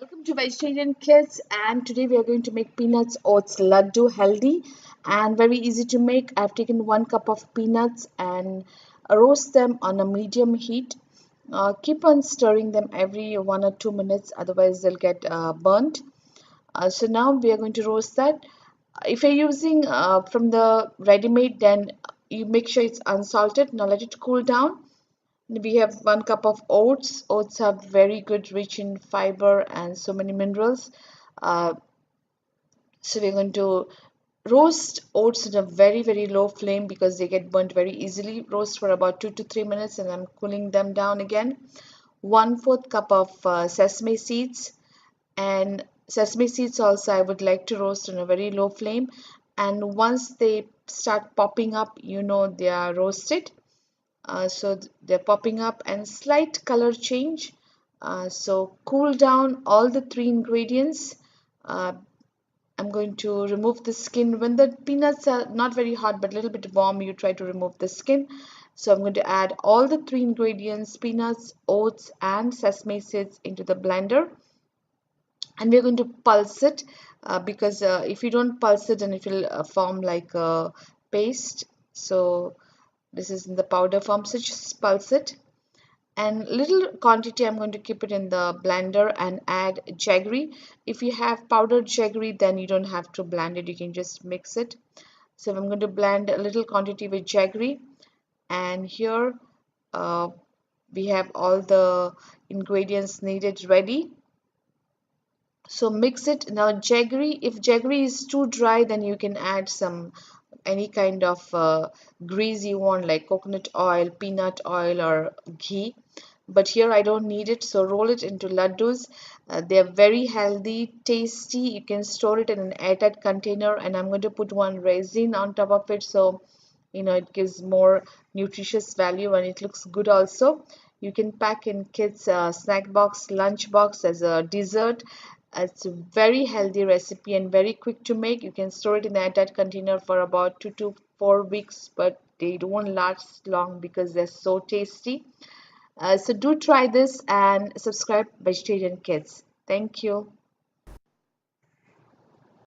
Welcome to Vegetarian Kids, and today we are going to make peanuts oats laddu, healthy and very easy to make. I've taken 1 cup of peanuts and roast them on a medium heat. Keep on stirring them every 1 or 2 minutes, otherwise they'll get burnt. So now we are going to roast that. If you're using from the ready-made, then you make sure it's unsalted. Now let it cool down. We have 1 cup of oats. Oats are very good, rich in fiber and so many minerals. Uh, so we're going to roast oats at a very low flame because they get burnt very easily. Roast for about 2 to 3 minutes, and I'm cooling them down again. 1/4 cup of sesame seeds, and sesame seeds also I would like to roast on a very low flame. And once they start popping up, you know they are roasted. So they're popping up and slight color change. So cool down all the three ingredients. Uh, I'm going to remove the skin. When the peanuts are not very hot but a little bit warm, you try to remove the skin. So I'm going to add all the three ingredients, peanuts, oats, and sesame seeds into the blender. And we're going to pulse it because if you don't pulse it, then it will form like a paste. So this is in the powder form, so just pulse it. And little quantity I'm going to keep it in the blender and add jaggery. If you have powdered jaggery, then you don't have to blend it, you can just mix it. So I'm going to blend a little quantity with jaggery, and here uh, we have all the ingredients needed ready. So mix it. Now jaggery, if jaggery is too dry, then you can add some any kind of grease you want, like coconut oil, peanut oil, or ghee. But here I don't need it, so roll it into laddus. They are very healthy, tasty. You can store it in an airtight container, and I'm going to put one resin on top of it, so it gives more nutritious value and it looks good also. You can pack in kids snack box, lunch box as a dessert. It's a very healthy recipe and very quick to make. You can store it in an airtight container for about 2 to 4 weeks, but they don't last long because they're so tasty. So do try this and subscribe Vegetarian Kids. Thank you.